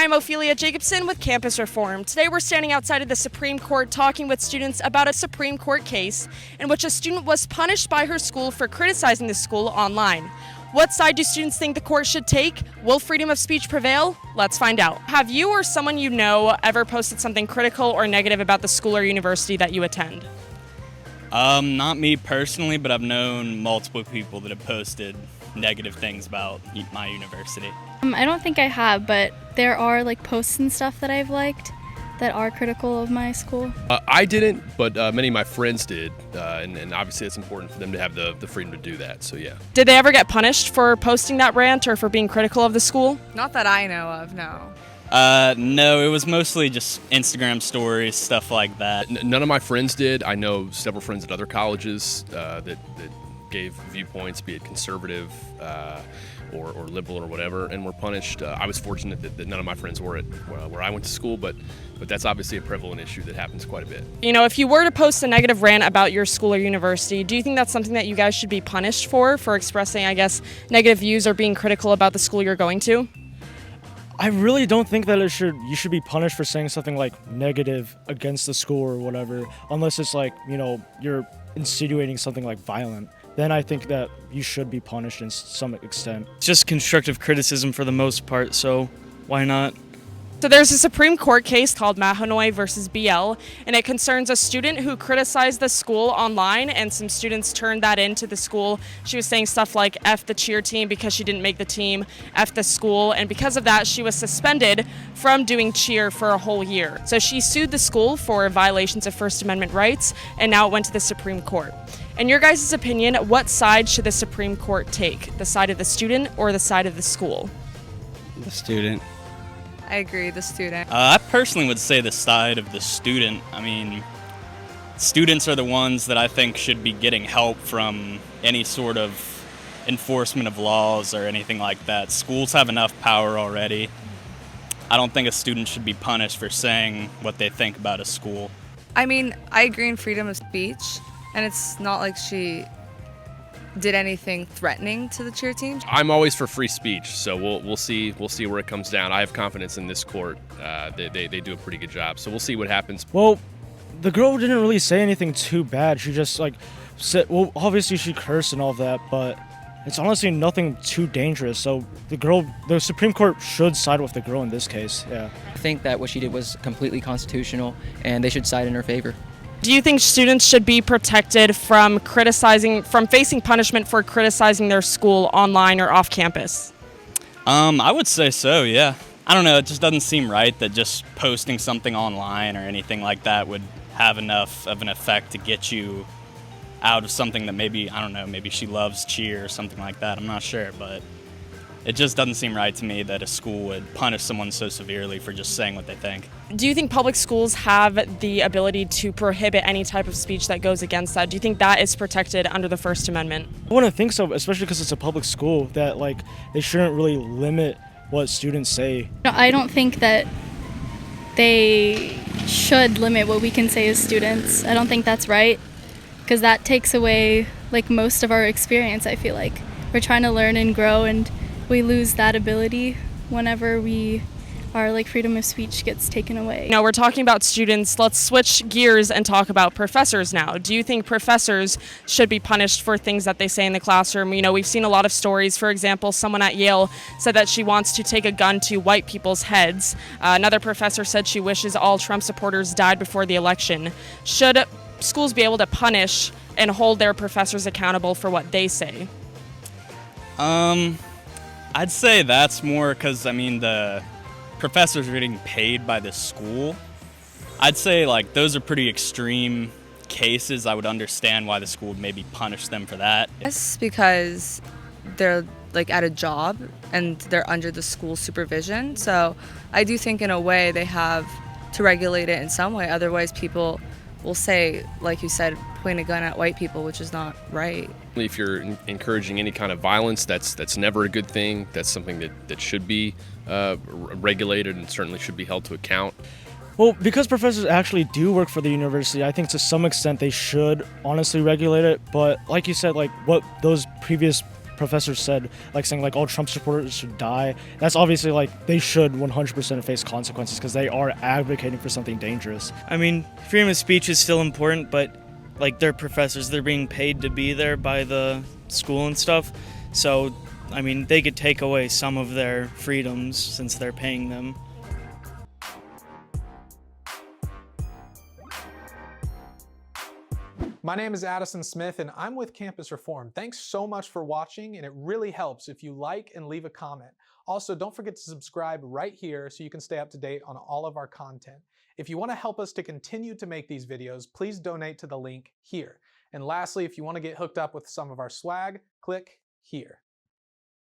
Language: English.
I'm Ophelie Jacobson with Campus Reform. Today we're standing outside of the Supreme Court talking with students about a Supreme Court case in which a student was punished by her school for criticizing the school online. What side do students think the court should take? Will freedom of speech prevail? Let's find out. Have you or someone you know ever posted something critical or negative about the school or university that you attend? Not me personally, but I've known multiple people that have posted negative things about my university. I don't think I have, but there are posts and stuff that I've liked that are critical of my school. I didn't, but many of my friends did, and obviously it's important for them to have the freedom to do that, so yeah. Did they ever get punished for posting that rant or for being critical of the school? Not that I know of, no. No, it was mostly just Instagram stories, stuff like that. None of my friends did. I know several friends at other colleges that gave viewpoints, be it conservative or liberal or whatever, and were punished. I was fortunate that none of my friends were at where I went to school, but that's obviously a prevalent issue that happens quite a bit. You know, if you were to post a negative rant about your school or university, do you think that's something that you guys should be punished for expressing, I guess, negative views or being critical about the school you're going to? I really don't think that you should be punished for saying something negative against the school or whatever, unless it's you're insinuating something violent. Then I think that you should be punished in some extent. It's just constructive criticism for the most part, so why not? So there's a Supreme Court case called Mahanoy versus BL, and it concerns a student who criticized the school online, and some students turned that into the school. She was saying stuff like F the cheer team because she didn't make the team, F the school, and because of that she was suspended from doing cheer for a whole year. So she sued the school for violations of First Amendment rights, and now it went to the Supreme Court. In your guys' opinion, what side should the Supreme Court take? The side of the student or the side of the school? The student. I agree, the student. I personally would say the side of the student. I mean, students are the ones that I think should be getting help from any sort of enforcement of laws or anything like that. Schools have enough power already. I don't think a student should be punished for saying what they think about a school. I mean, I agree in freedom of speech, and it's not like she did anything threatening to the cheer team. I'm always for free speech, so we'll see where it comes down. I have confidence in this court. They do a pretty good job, so we'll see what happens. Well, the girl didn't really say anything too bad. She just said, well, obviously she cursed and all that, but it's honestly nothing too dangerous. So the Supreme Court should side with the girl in this case. Yeah. I think that what she did was completely constitutional, and they should side in her favor. Do you think students should be protected from facing punishment for criticizing their school online or off campus? I would say so, yeah. I don't know, it just doesn't seem right that just posting something online or anything like that would have enough of an effect to get you out of something that maybe she loves cheer or something like that. I'm not sure, but it just doesn't seem right to me that a school would punish someone so severely for just saying what they think. Do you think public schools have the ability to prohibit any type of speech that goes against that? Do you think that is protected under the First Amendment? I wouldn't think so, especially because it's a public school, that they shouldn't really limit what students say. I don't think that they should limit what we can say as students. I don't think that's right, because that takes away most of our experience. I feel like we're trying to learn and grow, and we lose that ability whenever our freedom of speech gets taken away. We're talking about students. Let's switch gears and talk about professors now. Do you think professors should be punished for things that they say in the classroom? We've seen a lot of stories. For example, someone at Yale said that she wants to take a gun to white people's heads. Another professor said she wishes all Trump supporters died before the election. Should schools be able to punish and hold their professors accountable for what they say? I'd say that's more because, the professors are getting paid by the school. I'd say, those are pretty extreme cases. I would understand why the school would maybe punish them for that. Yes, because they're at a job and they're under the school supervision. So I do think in a way they have to regulate it in some way. Otherwise people will say, like you said, point a gun at white people, which is not right. If you're encouraging any kind of violence, that's never a good thing. That's something that should be regulated and certainly should be held to account. Well, because professors actually do work for the university, I think to some extent they should honestly regulate it. But like you said, what those previous professor said, like saying like all Trump supporters should die. That's obviously like they should 100% face consequences because they are advocating for something dangerous. I mean, freedom of speech is still important, but like they're professors, they're being paid to be there by the school and stuff. So, I mean, they could take away some of their freedoms since they're paying them. My name is Addison Smith and I'm with Campus Reform. Thanks so much for watching, and it really helps if you like and leave a comment. Also, don't forget to subscribe right here so you can stay up to date on all of our content. If you want to help us to continue to make these videos, please donate to the link here. And lastly, if you want to get hooked up with some of our swag, click here.